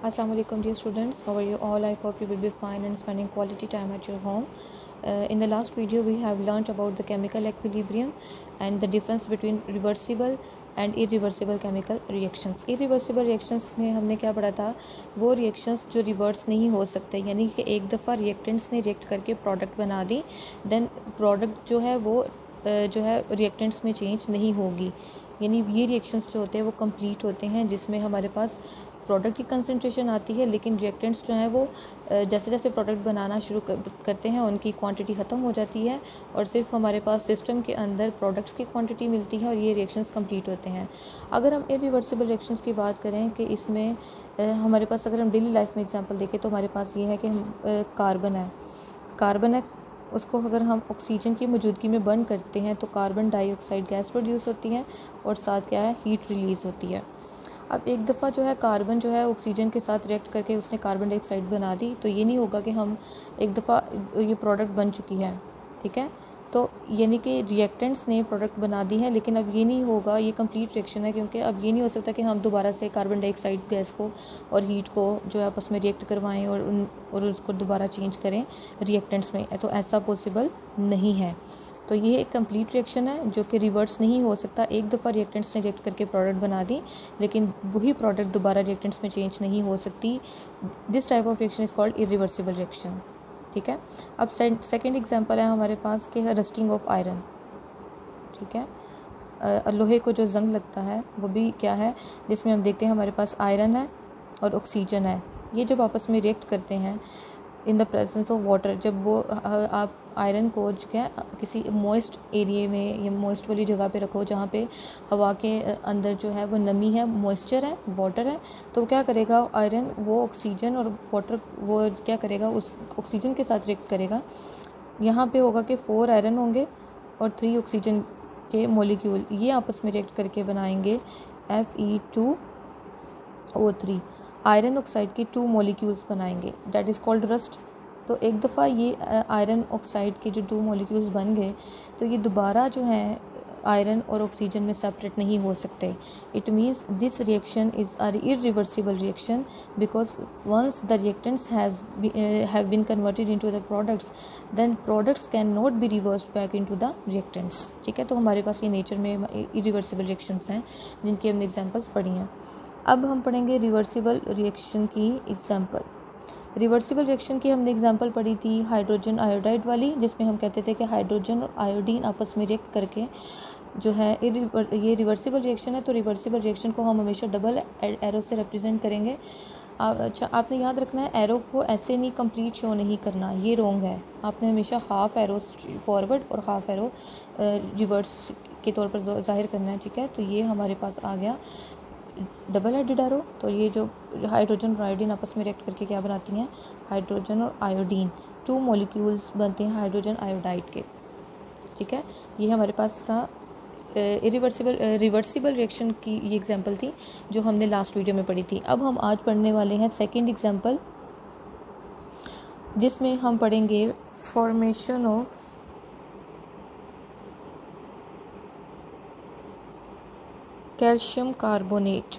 Assalamu alaikum dear students, how are you all? I hope you will be fine and spending quality time at your home. In the last video we have learnt about the chemical equilibrium and the difference between reversible and irreversible chemical reactions. Irreversible reactions में हमने क्या पढ़ा था, वो reactions जो reverse नहीं हो सकते, यानी कि एक दफ़ा reactants ने react करके product बना दी, then product जो है वो जो है reactants में change नहीं होगी. यानी ये रिएक्शंस जो होते हैं वो कंप्लीट होते हैं जिसमें हमारे पास प्रोडक्ट की कंसंट्रेशन आती है, लेकिन रिएक्टेंट्स जो हैं वो जैसे जैसे प्रोडक्ट बनाना शुरू करते हैं उनकी क्वांटिटी ख़त्म हो जाती है और सिर्फ हमारे पास सिस्टम के अंदर प्रोडक्ट्स की क्वांटिटी मिलती है और ये रिएक्शंस कंप्लीट होते हैं. अगर हम इरिवर्सिबल रिएक्शंस की बात करें कि इसमें हमारे पास अगर हम डेली लाइफ में एग्जांपल देखें तो हमारे पास ये है कि हम कार्बन है, उसको अगर हम ऑक्सीजन की मौजूदगी में बर्न करते हैं तो कार्बन डाइऑक्साइड गैस प्रोड्यूस होती है और साथ क्या है, हीट रिलीज़ होती है. अब एक दफ़ा जो है कार्बन जो है ऑक्सीजन के साथ रिएक्ट करके उसने कार्बन डाइऑक्साइड बना दी, तो ये नहीं होगा कि हम एक दफ़ा ये प्रोडक्ट बन चुकी है, ठीक है, तो यानी कि रिएक्टेंट्स ने प्रोडक्ट बना दी है, लेकिन अब ये नहीं होगा, ये कंप्लीट रिएक्शन है, क्योंकि अब ये नहीं हो सकता कि हम दोबारा से कार्बन डाइऑक्साइड गैस को और हीट को जो है आपस में रिएक्ट करवाएं और उसको दोबारा चेंज करें रिएक्टेंट्स में, तो ऐसा पॉसिबल नहीं है. तो ये एक कंप्लीट रिएक्शन है जो कि रिवर्स नहीं हो सकता. एक दफ़ा रिएक्टेंट्स ने रिएक्ट करके प्रोडक्ट बना दी, लेकिन वही प्रोडक्ट दोबारा रिएक्टेंट्स में चेंज नहीं हो सकती. This type of reaction is called irreversible reaction, ठीक है. अब सेकंड एग्जांपल है हमारे पास कि रस्टिंग ऑफ आयरन, ठीक है. लोहे को जो जंग लगता है वो भी क्या है, जिसमें हम देखते हैं हमारे पास आयरन है और ऑक्सीजन है. ये जब आपस में रिएक्ट करते हैं in the presence of water, जब वो आप आयरन को जो है किसी मॉइस्ट एरिया में या मॉइस्ट वाली जगह पे रखो जहाँ पे हवा के अंदर जो है वो नमी है, मॉइस्चर है, वाटर है, तो क्या करेगा आयरन, वो ऑक्सीजन और वाटर वो क्या करेगा, उस ऑक्सीजन के साथ रिएक्ट करेगा. यहाँ पे होगा कि 4 आयरन होंगे और 3 ऑक्सीजन के मॉलिक्यूल, ये आपस में रिएक्ट करके बनाएंगे Fe2O3. आयरन ऑक्साइड के 2 मॉलिक्यूल्स बनाएंगे, डैट इज़ कॉल्ड रस्ट. तो एक दफ़ा ये आयरन ऑक्साइड के जो 2 मॉलिक्यूल्स बन गए तो ये दोबारा जो है आयरन और ऑक्सीजन में सेपरेट नहीं हो सकते. It means this reaction is a irreversible reaction because once the reactants have been converted into the products, then products can not be reversed back into the reactants, ठीक है. तो हमारे पास ये नेचर में इरिवर्सिबल रिएक्शंस हैं जिनकी हमने examples पढ़ी हैं. अब हम पढ़ेंगे रिवर्सिबल रिएक्शन की एग्जांपल. रिवर्सिबल रिएक्शन की हमने एग्जांपल पढ़ी थी हाइड्रोजन आयोडाइड वाली, जिसमें हम कहते थे कि हाइड्रोजन और आयोडीन आपस में रिएक्ट करके जो है ये रिवर्सिबल रिएक्शन है. तो रिवर्सिबल रिएक्शन को हम हमेशा डबल एरो से रिप्रेजेंट करेंगे. अच्छा, आपने याद रखना है एरो को ऐसे नहीं कंप्लीट शो नहीं करना, ये रॉन्ग है. आपने हमेशा हाफ एरो फॉरवर्ड और हाफ एरो रिवर्स के तौर पर जाहिर करना है, ठीक है. तो ये हमारे पास आ गया डबल हेडेड एरो. तो ये जो हाइड्रोजन और आयोडीन आपस में रिएक्ट करके क्या बनाती हैं, हाइड्रोजन और आयोडीन 2 मॉलिक्यूल्स बनते हैं हाइड्रोजन आयोडाइड के, ठीक है. ये हमारे पास था रिवर्सिबल रिएक्शन की ये एग्जांपल थी जो हमने लास्ट वीडियो में पढ़ी थी. अब हम आज पढ़ने वाले हैं सेकंड एग्जांपल, जिसमें हम पढ़ेंगे formation of calcium carbonate.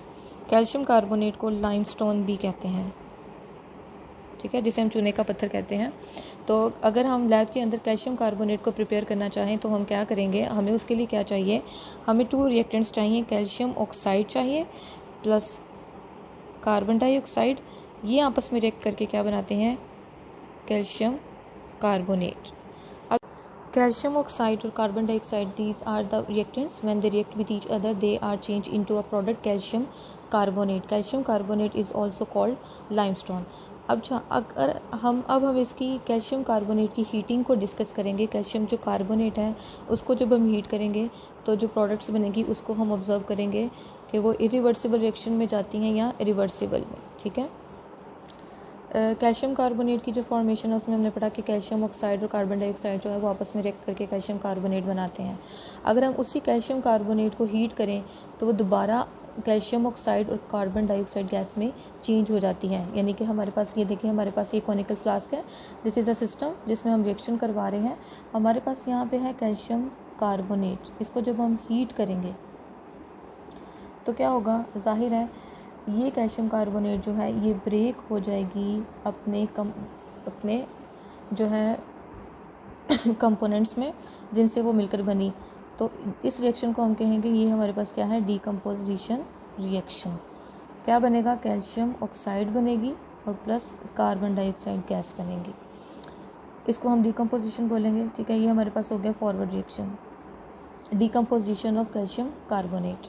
Calcium carbonate को लाइमस्टोन भी कहते हैं, ठीक है, जिसे हम चूने का पत्थर कहते हैं. तो अगर हम लैब के अंदर कैल्शियम कार्बोनेट को प्रिपेयर करना चाहें तो हम क्या करेंगे, हमें उसके लिए क्या चाहिए, हमें 2 रिएक्टेंट्स चाहिए. कैल्शियम ऑक्साइड चाहिए प्लस कार्बन डाइऑक्साइड, ये आपस में रिएक्ट करके क्या बनाते हैं, calcium carbonate. Calcium oxide or carbon dioxide, these are the reactants. When they react with each other, they are changed into a product calcium carbonate. Calcium carbonate is also called limestone. अगर हम इसकी calcium carbonate की heating को discuss करेंगे. Calcium जो carbonate है उसको जब हम हीट करेंगे तो जो प्रोडक्ट्स बनेंगी उसको हम ऑब्जर्व करेंगे कि वो इरिवर्सिबल रिएक्शन में जाती हैं या रिवर्सिबल में, ठीक है. कैल्शियम कार्बोनेट की जो फॉर्मेशन है उसमें हमने पढ़ा कि कैल्शियम ऑक्साइड और कार्बन डाइऑक्साइड जो है वो आपस में रिएक्ट करके कैल्शियम कार्बोनेट बनाते हैं. अगर हम उसी कैल्शियम कार्बोनेट को हीट करें तो वो दोबारा कैल्शियम ऑक्साइड और कार्बन डाइऑक्साइड गैस में चेंज हो जाती है. यानी कि हमारे पास ये देखिए, हमारे पास ये कॉनिकल फ्लास्क है, दिस इज़ अ सिस्टम जिसमें हम रिएक्शन करवा रहे हैं. हमारे पास यहाँ पे है कैल्शियम कार्बोनेट, इसको जब हम हीट करेंगे तो क्या होगा, जाहिर है ये कैल्शियम कार्बोनेट जो है ये ब्रेक हो जाएगी अपने जो है कंपोनेंट्स में जिनसे वो मिलकर बनी। तो इस रिएक्शन को हम कहेंगे ये हमारे पास क्या है, डीकम्पोजिशन रिएक्शन। क्या बनेगा, कैल्शियम ऑक्साइड बनेगी और प्लस कार्बन डाइऑक्साइड गैस बनेगी। इसको हम डीकम्पोजिशन बोलेंगे, ठीक है। ये हमारे पास हो गया forward reaction, decomposition of calcium carbonate.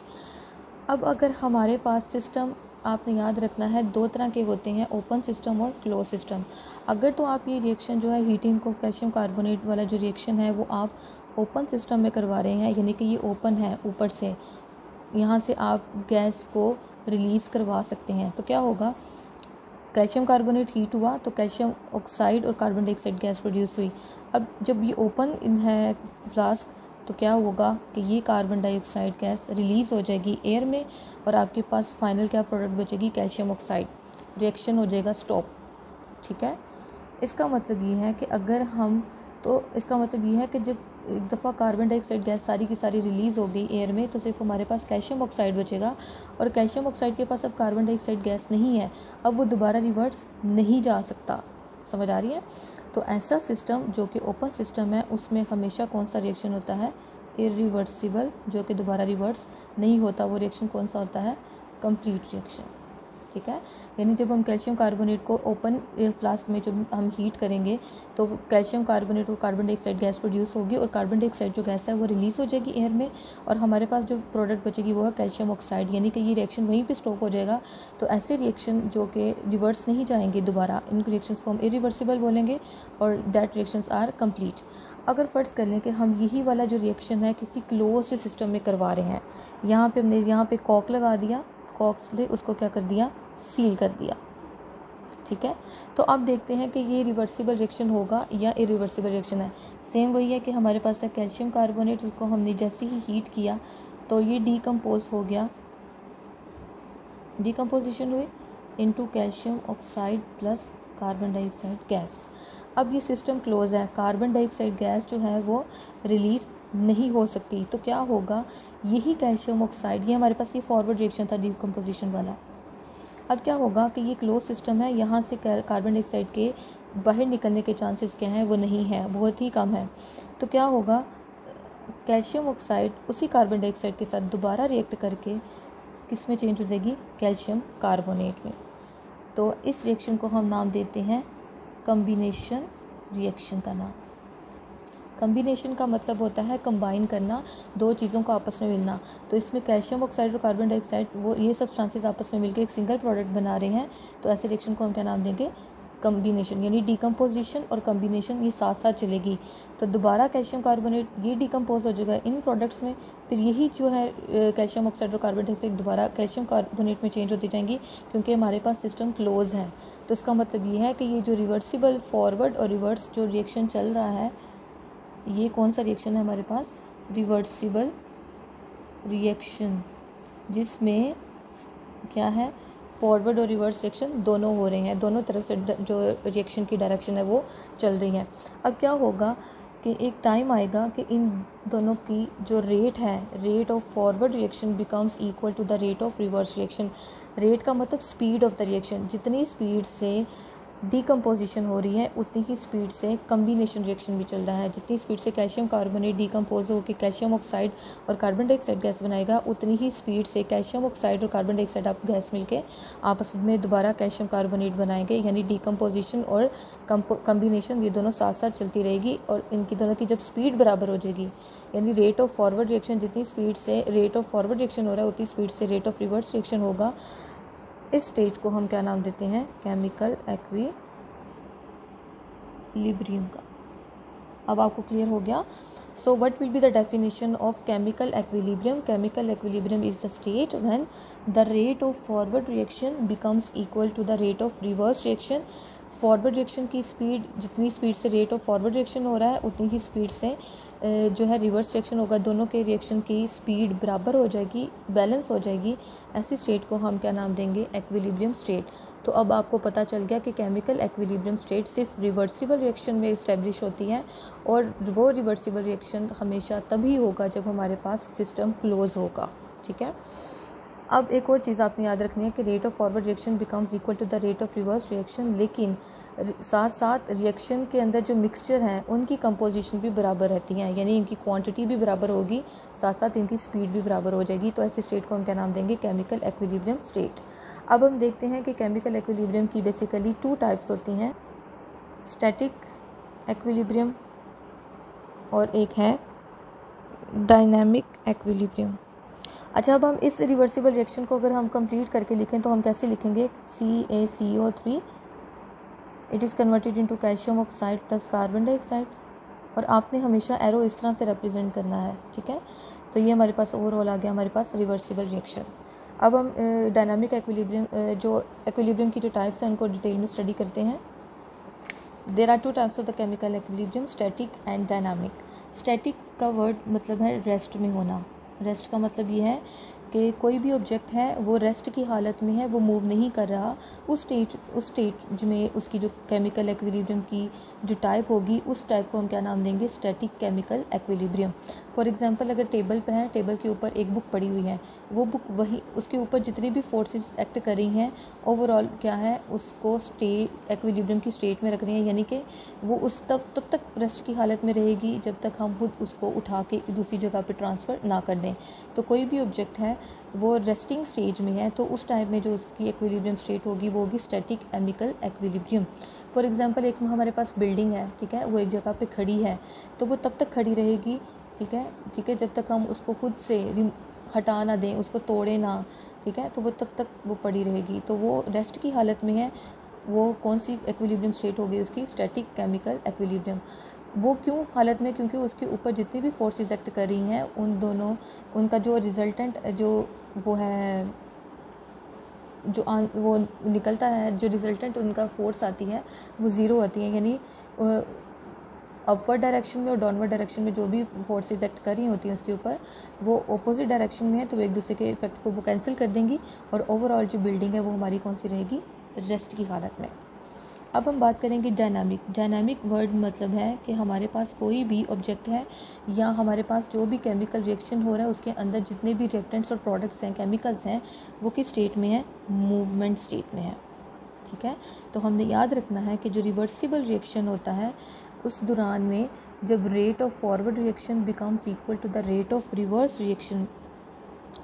अब अगर हमारे पास सिस्टम, आपने याद रखना है दो तरह के होते हैं, ओपन सिस्टम और क्लोज सिस्टम। अगर तो आप ये रिएक्शन जो है हीटिंग को कैल्शियम कार्बोनेट वाला जो रिएक्शन है वो आप ओपन सिस्टम में करवा रहे हैं, यानी कि ये ओपन है, ऊपर से यहाँ से आप गैस को रिलीज़ करवा सकते हैं। तो क्या होगा, कैल्शियम कार्बोनेट हीट हुआ तो कैल्शियम ऑक्साइड और कार्बन डाइऑक्साइड गैस प्रोड्यूस हुई। अब जब ये ओपन है फ्लास्क तो क्या होगा कि ये कार्बन डाइऑक्साइड गैस रिलीज़ हो जाएगी एयर में और आपके पास फाइनल क्या प्रोडक्ट बचेगी, कैल्शियम ऑक्साइड। रिएक्शन हो जाएगा स्टॉप, ठीक है। इसका मतलब ये है कि इसका मतलब ये है कि जब एक दफ़ा कार्बन डाइऑक्साइड गैस सारी की सारी रिलीज़ हो गई एयर में तो सिर्फ हमारे पास कैल्शियम ऑक्साइड बचेगा और कैल्शियम ऑक्साइड के पास अब कार्बन डाइऑक्साइड गैस नहीं है, अब वो दोबारा रिवर्स नहीं जा सकता। समझ आ रही है। तो ऐसा सिस्टम जो कि ओपन सिस्टम है उसमें हमेशा कौन सा रिएक्शन होता है, इरिवर्सिबल, जो कि दोबारा रिवर्स नहीं होता। वो रिएक्शन कौन सा होता है, कंप्लीट रिएक्शन, ठीक है। यानी जब हम कैल्शियम कार्बोनेट को ओपन फ्लास्क में जब हम हीट करेंगे तो कैल्शियम कार्बोनेट और कार्बन डाइऑक्साइड गैस प्रोड्यूस होगी और कार्बन डाइऑक्साइड जो गैस है वो रिलीज़ हो जाएगी एयर में और हमारे पास जो प्रोडक्ट बचेगी वो है कैल्शियम ऑक्साइड, यानी कि ये रिएक्शन वहीं पे स्टॉप हो जाएगा। तो ऐसे रिएक्शन जो कि रिवर्स नहीं जाएंगे दोबारा, इन रिएक्शंस को हम इरिवर्सिबल बोलेंगे और दैट रिएक्शंस आर कंप्लीट। अगर फ़र्ज़ कर लें कि हम यही वाला जो रिएक्शन है किसी क्लोज सिस्टम में करवा रहे हैं, यहाँ पे हमने यहाँ पे कॉक लगा दिया, कॉक से उसको क्या कर दिया, सील कर दिया, ठीक है। तो अब देखते हैं कि ये रिवर्सिबल रिएक्शन होगा या इरिवर्सिबल रिएक्शन है। सेम वही है कि हमारे पास है कैल्शियम कार्बोनेट, जिसको हमने जैसे ही हीट किया तो ये डीकम्पोज हो गया, डीकम्पोजिशन हुई into calcium oxide plus carbon dioxide gas. अब ये सिस्टम क्लोज है, कार्बन डाइऑक्साइड गैस जो है वो रिलीज़ नहीं हो सकती। तो क्या होगा, यही कैल्शियम ऑक्साइड, ये हमारे पास ये फॉरवर्ड रिएक्शन था डीकम्पोजिशन वाला। अब क्या होगा कि ये क्लोज सिस्टम है, यहाँ से कार्बन डाइऑक्साइड के बाहर निकलने के चांसेस क्या हैं, वो नहीं है, बहुत ही कम है। तो क्या होगा, कैल्शियम ऑक्साइड उसी कार्बन डाइऑक्साइड के साथ दोबारा रिएक्ट करके किस में चेंज हो जाएगी, कैल्शियम कार्बोनेट में। तो इस रिएक्शन को हम नाम देते हैं कम्बिनेशन रिएक्शन का नाम। कम्बिनेशन का मतलब होता है कंबाइन करना, दो चीज़ों को आपस में मिलना। तो इसमें कैल्शियम ऑक्साइड और कार्बन डाइऑक्साइड वो ये सब्सटेंसेस आपस में मिलकर एक सिंगल प्रोडक्ट बना रहे हैं। तो ऐसे रिएक्शन को हम क्या नाम देंगे, कम्बिनेशन। यानी डीकम्पोजिशन और कम्बिनेशन ये साथ साथ चलेगी। तो दोबारा कैल्शियम कार्बोनेट ये डीकम्पोज हो जाएगा इन प्रोडक्ट्स में, फिर यही जो है कैल्शियम ऑक्साइड और कार्बन डाइऑक्साइड दोबारा कैल्शियम कार्बोनेट में चेंज होती जाएंगी, क्योंकि हमारे पास सिस्टम क्लोज है। तो इसका मतलब ये है कि ये जो रिवर्सिबल फॉरवर्ड और रिवर्स जो रिएक्शन चल रहा है, ये कौन सा रिएक्शन है हमारे पास, रिवर्सिबल रिएक्शन, जिसमें क्या है, फॉरवर्ड और रिवर्स रिएक्शन दोनों हो रहे हैं, दोनों तरफ से जो रिएक्शन की डायरेक्शन है वो चल रही है। अब क्या होगा कि एक टाइम आएगा कि इन दोनों की जो रेट है, rate of forward reaction becomes equal to the rate of reverse reaction. Rate का मतलब स्पीड ऑफ द रिएक्शन, जितनी स्पीड से डीकम्पोजिशन हो रही है उतनी ही स्पीड से कम्बिनेशन रिएक्शन भी चल रहा है। जितनी स्पीड से कैल्शियम कार्बोनेट डीकम्पोज होकर कैल्शियम ऑक्साइड और कार्बन डाइऑक्साइड गैस बनाएगा, उतनी ही स्पीड से कैल्शियम ऑक्साइड और कार्बन डाइऑक्साइड आप गैस मिलके आपस में दोबारा कैल्शियम कार्बोनेट बनाएंगे। यानी डीकम्पोजिशन और कम्बिनेशन ये दोनों साथ साथ चलती रहेगी और इनकी दोनों की जब स्पीड बराबर हो जाएगी, यानी रेट ऑफ फॉरवर्ड रिएक्शन जितनी स्पीड से रेट ऑफ फॉरवर्ड रिएक्शन हो रहा है उतनी स्पीड से रेट ऑफ रिवर्स रिएक्शन होगा। इस स्टेज को हम क्या नाम देते हैं, केमिकल एक्विलिब्रियम का। अब आपको क्लियर हो गया। So what will be the definition of chemical equilibrium. Chemical equilibrium is the state when the rate of forward reaction becomes equal to the rate of reverse reaction. Forward reaction की speed, जितनी speed से rate of forward reaction हो रहा है उतनी ही speed से जो है रिवर्स रिएक्शन होगा। दोनों के रिएक्शन की स्पीड बराबर हो जाएगी, बैलेंस हो जाएगी। ऐसी स्टेट को हम क्या नाम देंगे, एक्विलिब्रियम स्टेट। तो अब आपको पता चल गया कि केमिकल एक्विलिब्रियम स्टेट सिर्फ रिवर्सिबल रिएक्शन में इस्टेब्लिश होती है और वो रिवर्सिबल रिएक्शन हमेशा तभी होगा जब हमारे पास सिस्टम क्लोज होगा। ठीक है। अब एक और चीज़ आपने याद रखनी है कि rate of forward reaction becomes equal to the rate of reverse reaction, लेकिन साथ साथ रिएक्शन के अंदर जो मिक्सचर हैं उनकी कंपोजिशन भी बराबर रहती है, यानी इनकी क्वांटिटी भी बराबर होगी, साथ साथ इनकी स्पीड भी बराबर हो जाएगी। तो ऐसी स्टेट को हम क्या नाम देंगे? Chemical equilibrium state. अब हम देखते हैं कि केमिकल एक्विलिब्रियम की बेसिकली 2 टाइप्स होती हैं, स्टैटिक एक्विलिब्रियम और एक है डायनामिक एक्विलिब्रियम। अच्छा, अब हम इस रिवर्सिबल रिएक्शन को अगर हम कंप्लीट करके लिखें तो हम कैसे लिखेंगे? CaCO3 it is converted into calcium oxide plus carbon dioxide, और आपने हमेशा एरो इस तरह से रिप्रेजेंट करना है, ठीक है। तो ये हमारे पास ओवरऑल आ गया हमारे पास रिवर्सिबल रिएक्शन। अब हम डायनामिक एक्विलिब्रियम, जो एक्विलिब्रियम की जो टाइप्स हैं उनको डिटेल में स्टडी करते हैं। There are 2 types of the chemical equilibrium, static and dynamic. Static का वर्ड मतलब है रेस्ट में होना। रेस्ट का मतलब ये है कि कोई भी ऑब्जेक्ट है वो रेस्ट की हालत में है, वो मूव नहीं कर रहा, उस स्टेट में उसकी जो केमिकल एक्विलिब्रियम की जो टाइप होगी उस टाइप को हम क्या नाम देंगे? Static chemical equilibrium. For example, अगर टेबल पे है, टेबल के ऊपर एक बुक पड़ी हुई है, वो बुक वही उसके ऊपर जितनी भी फोर्सेस एक्ट कर रही हैं ओवरऑल क्या है, उसको स्टेट एक्विलिब्रियम की स्टेट में रख रही हैं, यानी कि वो उस तब तक रेस्ट की हालत में रहेगी जब तक हम खुद उसको उठा के दूसरी जगह पे ट्रांसफ़र ना कर दें। तो कोई भी ऑब्जेक्ट है वो रेस्टिंग स्टेज में है तो उस टाइम में जो उसकी एक्विलिब्रियम स्टेट होगी वो होगी static chemical equilibrium. For example, एक हमारे पास बिल्डिंग है, ठीक है, वो एक जगह पे खड़ी है तो वो तब तक खड़ी रहेगी, ठीक है, जब तक हम उसको खुद से हटा ना दें, उसको तोड़े ना, ठीक है, तो वो तब तक वो पड़ी रहेगी। तो वो रेस्ट की हालत में है, वो कौन सी एक्विलिब्रियम स्टेट होगी? उसकी स्टैटिक केमिकल एक्विलिब्रियम। वो क्यों हालत में? क्योंकि उसके ऊपर जितनी भी फोर्सेस एक्ट कर रही हैं उन दोनों, उनका जो रिजल्टेंट जो वो है, वो निकलता है, जो रिजल्टेंट उनका फोर्स आती है वो ज़ीरो आती है, यानी अपवर्ड डायरेक्शन में और डाउनवर्ड डायरेक्शन में जो भी फोर्सेस एक्ट कर रही होती हैं उसके ऊपर, वो अपोजिट डायरेक्शन में है तो एक दूसरे के इफेक्ट को वो कैंसिल कर देंगी और ओवरऑल जो बिल्डिंग है वो हमारी कौन सी रहेगी? रेस्ट की हालत में। अब हम बात करेंगे डायनामिक। डायनामिक वर्ड मतलब है कि हमारे पास कोई भी ऑब्जेक्ट है या हमारे पास जो भी केमिकल रिएक्शन हो रहा है उसके अंदर जितने भी रिएक्टेंट्स और प्रोडक्ट्स हैं, केमिकल्स हैं, वो किस स्टेट में है? मूवमेंट स्टेट में है, ठीक है। तो हमने याद रखना है कि जो रिवर्सिबल रिएक्शन होता है उस दौरान में जब rate of forward reaction becomes equal to the rate of reverse reaction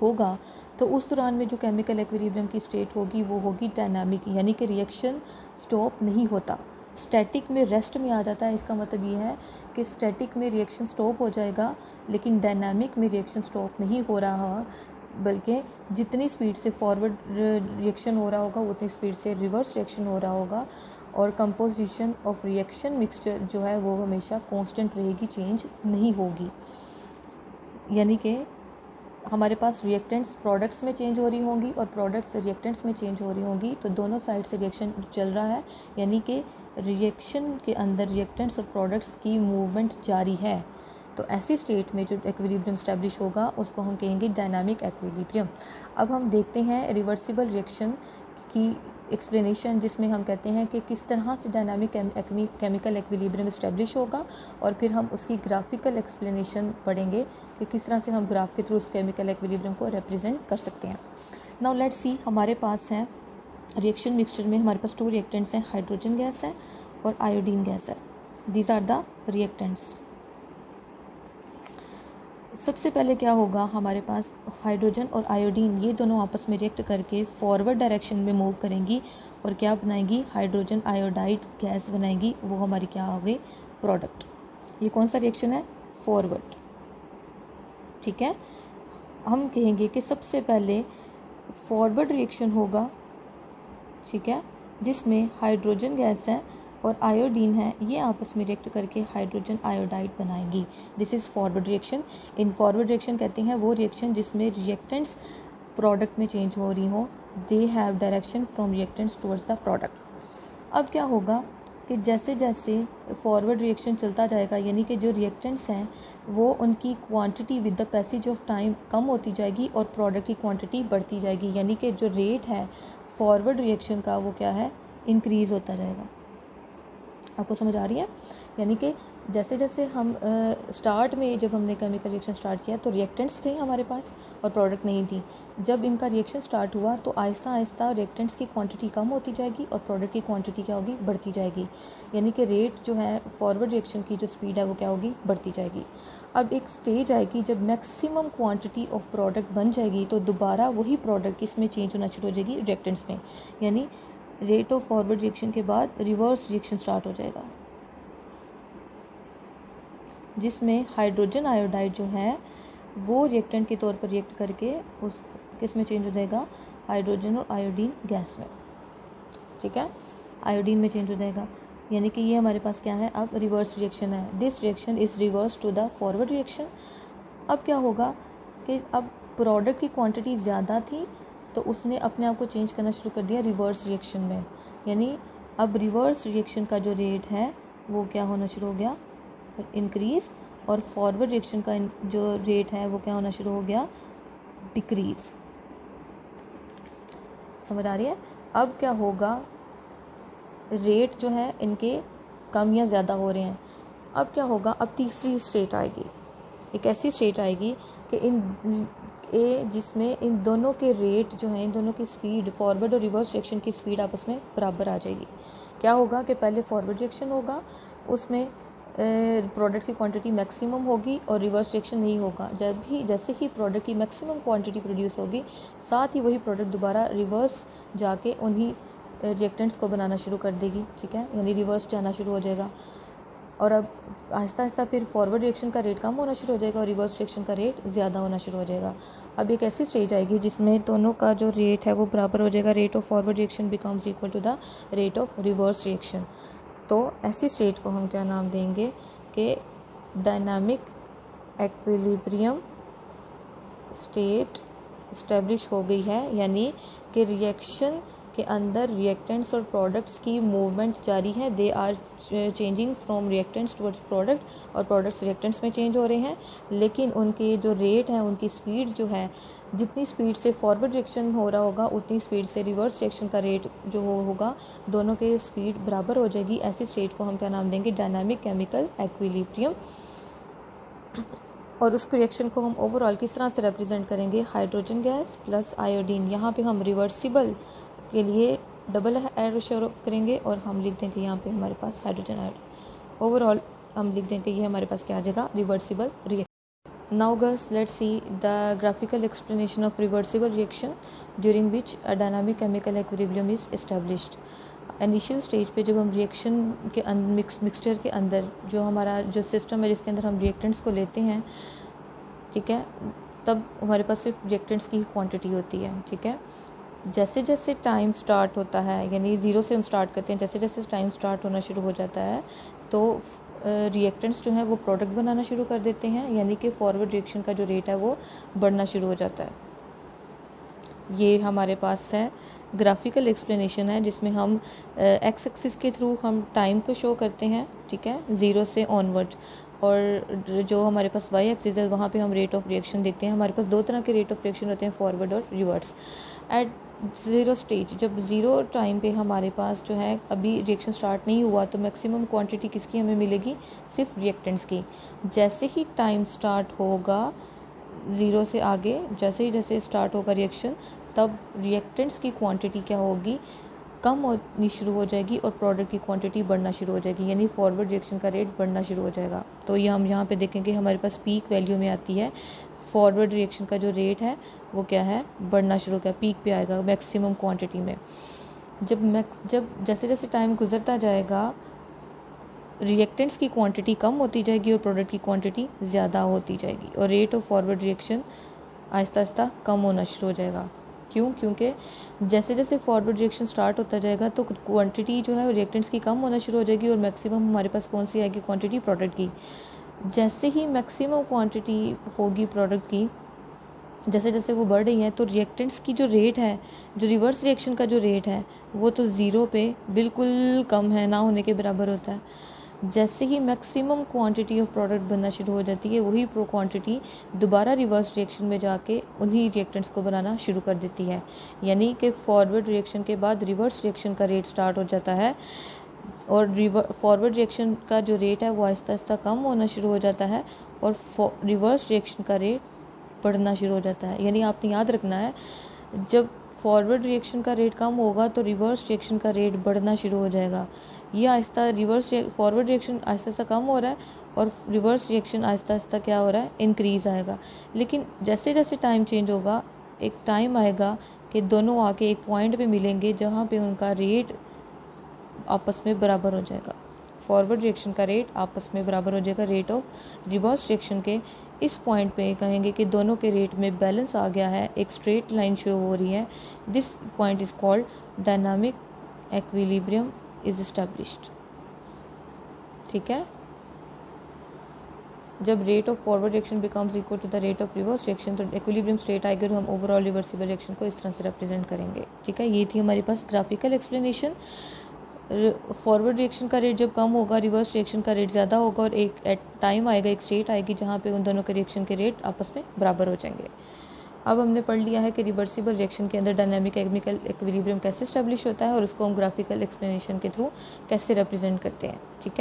होगा तो उस दौरान में जो केमिकल एक्विलिब्रियम की स्टेट होगी वो होगी डायनामिक, यानी कि रिएक्शन स्टॉप नहीं होता। स्टैटिक में रेस्ट में आ जाता है, इसका मतलब ये है कि स्टैटिक में रिएक्शन स्टॉप हो जाएगा लेकिन डायनामिक में रिएक्शन स्टॉप नहीं हो रहा, बल्कि जितनी स्पीड से फॉरवर्ड रिएक्शन हो रहा होगा उतनी स्पीड से रिवर्स रिएक्शन हो रहा होगा, और कंपोजिशन ऑफ रिएक्शन मिक्सचर जो है वो हमेशा कांस्टेंट रहेगी, चेंज नहीं होगी। यानी कि हमारे पास रिएक्टेंट्स प्रोडक्ट्स में चेंज हो रही होंगी और प्रोडक्ट्स रिएक्टेंट्स में चेंज हो रही होंगी, तो दोनों साइड से रिएक्शन चल रहा है, यानी कि रिएक्शन के अंदर रिएक्टेंट्स और प्रोडक्ट्स की मूवमेंट जारी है। तो ऐसी स्टेट में जो एक्विलिब्रियम स्टैब्लिश होगा उसको हम कहेंगे डायनामिक एक्विलिब्रियम। अब हम देखते हैं रिवर्सिबल रिएक्शन की एक्सप्लेनेशन, जिसमें हम कहते हैं कि किस तरह से डायनामिक केमिकल एक्विलिब्रियम इस्टेब्लिश होगा, और फिर हम उसकी ग्राफिकल एक्सप्लेनेशन पढ़ेंगे कि किस तरह से हम ग्राफ के थ्रू उस केमिकल एक्विलिब्रियम को रिप्रेजेंट कर सकते हैं। नाउ लेट्स सी, हमारे पास है रिएक्शन मिक्सचर में हमारे पास 2 रिएक्टेंट्स हैं, हाइड्रोजन गैस है और आयोडीन गैस है। These are the reactants. सबसे पहले क्या होगा, हमारे पास हाइड्रोजन और आयोडीन ये दोनों आपस में रिएक्ट करके फॉरवर्ड डायरेक्शन में मूव करेंगी और क्या बनाएंगी? हाइड्रोजन आयोडाइड गैस बनाएंगी। वो हमारी क्या हो गई? प्रोडक्ट। ये कौन सा रिएक्शन है? फॉरवर्ड, ठीक है। हम कहेंगे कि सबसे पहले फॉरवर्ड रिएक्शन होगा, ठीक है, जिसमें हाइड्रोजन गैस है और आयोडीन है, ये आपस में रिएक्ट करके हाइड्रोजन आयोडाइड बनाएंगी। This is forward reaction. In forward reaction कहते हैं वो रिएक्शन जिसमें रिएक्टेंट्स प्रोडक्ट में चेंज हो रही हो, they have direction from reactants towards the product. अब क्या होगा कि जैसे जैसे फॉरवर्ड रिएक्शन चलता जाएगा, यानी कि जो रिएक्टेंट्स हैं वो उनकी quantity with the passage of time कम होती जाएगी और प्रोडक्ट की क्वांटिटी बढ़ती जाएगी, यानी कि जो रेट है फॉरवर्ड रिएक्शन का वो क्या है? इंक्रीज़ होता जाएगा। आपको समझ आ रही है? यानी कि जैसे जैसे हम स्टार्ट में जब हमने केमिकल रिएक्शन स्टार्ट किया तो रिएक्टेंट्स थे हमारे पास और प्रोडक्ट नहीं थी। जब इनका रिएक्शन स्टार्ट हुआ तो आहिस्ता आहिस्ता रिएक्टेंट्स की क्वांटिटी कम होती जाएगी और प्रोडक्ट की क्वांटिटी क्या होगी, बढ़ती जाएगी। यानी कि रेट जो है फॉरवर्ड रिएक्शन की जो स्पीड है वो क्या होगी, बढ़ती जाएगी। अब एक स्टेज आएगी जब मैक्सिमम क्वांटिटी ऑफ प्रोडक्ट बन जाएगी तो दोबारा वही प्रोडक्ट किस में चेंज होना शुरू हो जाएगी, रिएक्टेंट्स में। यानी रेट ऑफ फॉरवर्ड रिएक्शन के बाद रिवर्स रिएक्शन स्टार्ट हो जाएगा, जिसमें हाइड्रोजन आयोडाइड जो है वो रिएक्टेंट के तौर पर रिएक्ट करके उस किस में चेंज हो जाएगा, हाइड्रोजन और आयोडीन गैस में। ठीक है, आयोडीन में चेंज हो जाएगा। यानी कि ये हमारे पास क्या है, अब रिवर्स रिएक्शन है। This reaction is reverse to the forward reaction. अब क्या होगा कि अब प्रोडक्ट की क्वांटिटी ज़्यादा थी तो उसने अपने आप को चेंज करना शुरू कर दिया रिवर्स रिएक्शन में। यानी अब रिवर्स रिएक्शन का जो रेट है वो क्या होना शुरू हो गया, इंक्रीज़, और फॉरवर्ड रिएक्शन का जो रेट है वो क्या होना शुरू हो गया, डिक्रीज़। समझ आ रही है? अब क्या होगा, रेट जो है इनके कम या ज़्यादा हो रहे हैं। अब क्या होगा, अब तीसरी स्टेट आएगी, एक ऐसी स्टेट आएगी कि जिसमें इन दोनों के रेट जो हैं, इन दोनों की स्पीड, फॉरवर्ड और रिवर्स रिएक्शन की स्पीड आपस में बराबर आ जाएगी। क्या होगा कि पहले फॉरवर्ड रिएक्शन होगा, उसमें प्रोडक्ट की क्वांटिटी मैक्सिमम होगी और रिवर्स रिएक्शन नहीं होगा। जैसे ही प्रोडक्ट की मैक्सिमम क्वांटिटी प्रोड्यूस होगी, साथ ही वही प्रोडक्ट दोबारा रिवर्स जाके उन्हीं रिएक्टेंट्स को बनाना शुरू कर देगी। ठीक है, यानी रिवर्स जाना शुरू हो जाएगा। और अब आहिस्ता आहिस्ता फिर फॉरवर्ड रिएक्शन का रेट कम होना शुरू हो जाएगा और रिवर्स रिएक्शन का रेट ज़्यादा होना शुरू हो जाएगा। अब एक ऐसी स्टेज आएगी जिसमें दोनों का जो रेट है वो बराबर हो जाएगा। Rate of forward reaction becomes equal to the rate of reverse reaction. तो ऐसी स्टेज को हम क्या नाम देंगे कि डायनामिक एक्विलिब्रियम स्टेट इस्टेब्लिश हो गई है। यानी कि रिएक्शन के अंदर रिएक्टेंट्स और प्रोडक्ट्स की मूवमेंट जारी है। They are changing from reactants towards product, और प्रोडक्ट्स रिएक्टेंट्स में चेंज हो रहे हैं, लेकिन उनके जो रेट हैं, उनकी स्पीड जो है, जितनी स्पीड से फॉरवर्ड रिएक्शन हो रहा होगा उतनी स्पीड से रिवर्स रिएक्शन का रेट जो होगा, दोनों के स्पीड बराबर हो जाएगी। ऐसी स्टेट को हम क्या नाम देंगे, डायनामिक केमिकल एक्विलिब्रियम। और उस रिएक्शन को हम ओवरऑल किस तरह से रिप्रेजेंट करेंगे, हाइड्रोजन गैस प्लस आयोडीन। यहाँ पे हम रिवर्सिबल के लिए डबल एरो शो करेंगे और हम लिख देंगे यहाँ पे हमारे पास हाइड्रोजन आयोड। ओवरऑल हम लिख देंगे ये हमारे पास क्या आ जाएगा, reversible reaction. Now girls, let's see the graphical explanation of reversible reaction during which a dynamic chemical equilibrium is established. Initial stage पे जब हम रिएक्शन के मिक्सचर के अंदर जो हमारा जो सिस्टम है जिसके अंदर हम रिएक्टेंट्स को लेते हैं, ठीक है, तब हमारे पास सिर्फ रिएक्टेंट्स की ही क्वांटिटी होती है। ठीक है, जैसे जैसे टाइम स्टार्ट होता है, यानी ज़ीरो से हम स्टार्ट करते हैं, जैसे जैसे टाइम स्टार्ट होना शुरू हो जाता है तो रिएक्टेंट्स जो हैं वो प्रोडक्ट बनाना शुरू कर देते हैं। यानी कि फॉरवर्ड रिएक्शन का जो रेट है वो बढ़ना शुरू हो जाता है। ये हमारे पास है ग्राफिकल एक्सप्लेनेशन है जिसमें हम एक्स एक्सिस के थ्रू हम टाइम को शो करते हैं। ठीक है, ज़ीरो से ऑनवर्ड, और जो हमारे पास वाई एक्सिस है वहाँ पे हम रेट ऑफ रिएक्शन देखते हैं। हमारे पास दो तरह के रेट ऑफ रिएक्शन होते हैं, फॉरवर्ड और रिवर्स। एट ज़ीरो स्टेज, जब ज़ीरो टाइम पे हमारे पास जो है अभी रिएक्शन स्टार्ट नहीं हुआ तो मैक्सिमम क्वांटिटी किसकी हमें मिलेगी, सिर्फ रिएक्टेंट्स की। जैसे ही टाइम स्टार्ट होगा ज़ीरो से आगे, जैसे स्टार्ट होगा रिएक्शन, तब रिएक्टेंट्स की क्वांटिटी क्या होगी, कम होनी शुरू हो जाएगी और प्रोडक्ट की क्वांटिटी बढ़ना शुरू हो जाएगी। यानी फॉरवर्ड रिएक्शन का रेट बढ़ना शुरू हो जाएगा। तो ये हम यहाँ पे देखेंगे हमारे पास पीक वैल्यू में आती है, फॉरवर्ड रिएक्शन का जो रेट है वो क्या है, बढ़ना शुरू हो गया, पीक पे आएगा मैक्सिमम क्वांटिटी में। जब जैसे जैसे टाइम गुजरता जाएगा रिएक्टेंट्स की क्वांटिटी कम होती जाएगी और प्रोडक्ट की क्वांटिटी ज़्यादा होती जाएगी और rate of forward reaction Aahista Aahista कम होना शुरू हो जाएगा। क्यों? क्योंकि जैसे जैसे फॉरवर्ड रिएक्शन स्टार्ट होता जाएगा तो क्वांटिटी जो है रिएक्टेंट्स की कम होना शुरू हो जाएगी और मैक्सिमम हमारे पास कौन सी आएगी, क्वांटिटी प्रोडक्ट की। जैसे ही मैक्सिमम क्वांटिटी होगी प्रोडक्ट की, जैसे जैसे वो बढ़ रही है तो रिएक्टेंट्स की जो रेट है, जो रिवर्स रिएक्शन का जो रेट है वो तो ज़ीरो पे बिल्कुल कम है, ना होने के बराबर होता है। जैसे ही मैक्सिमम क्वांटिटी ऑफ प्रोडक्ट बनना शुरू हो जाती है, वही क्वांटिटी दोबारा रिवर्स रिएक्शन में जाके उन्हीं रिएक्टेंट्स को बनाना शुरू कर देती है। यानी कि फॉरवर्ड रिएक्शन के बाद रिवर्स रिएक्शन का रेट स्टार्ट हो जाता है और फॉरवर्ड रिएक्शन का जो रेट है वो आहिस्ता आहिस्ता कम होना शुरू हो जाता है और रिवर्स रिएक्शन का रेट बढ़ना शुरू हो जाता है। यानी आपने याद रखना है, जब फॉरवर्ड रिएक्शन का रेट कम होगा तो रिवर्स रिएक्शन का रेट बढ़ना शुरू हो जाएगा। ये आहिस्ता फॉरवर्ड रिएक्शन आहिस्ता आहिस्ता कम हो रहा है और रिवर्स रिएक्शन आहिस्ता आहिस्ता क्या हो रहा है, इंक्रीज़ आएगा। लेकिन जैसे जैसे टाइम चेंज होगा, एक टाइम आएगा कि दोनों आके एक पॉइंट पे मिलेंगे जहाँ पे उनका रेट आपस में बराबर हो जाएगा। फॉरवर्ड रिएक्शन का रेट आपस में बराबर हो जाएगा रेट ऑफ रिवर्स रिएक्शन के। इस पॉइंट पे कहेंगे कि दोनों के रेट में बैलेंस आ गया है, एक स्ट्रेट लाइन शुरू हो रही है। This point is called dynamic equilibrium is established. ठीक है, जब rate of forward reaction becomes equal to the rate of reverse reaction तो इक्विलिब्रियम स्टेट आएगा और हम ओवरऑल रिवर्सिबल रिएक्शन को इस तरह से रिप्रेजेंट करेंगे। ठीक है, ये थी हमारे पास ग्राफिकल एक्सप्लेनेशन। फॉरवर्ड रिएक्शन का रेट जब कम होगा, रिवर्स रिएक्शन का रेट ज़्यादा होगा और एक टाइम आएगा, एक स्टेट आएगी जहाँ पे उन दोनों के रिएक्शन के रेट आपस में बराबर हो जाएंगे। अब हमने पढ़ लिया है कि रिवर्सिबल रिएक्शन के अंदर डायनामिक केमिकल इक्विलिब्रियम कैसे स्टैब्लिश होता है और उसको हम ग्राफिकल एक्सप्लेनेशन के थ्रू कैसे रिप्रेजेंट करते हैं। ठीक है।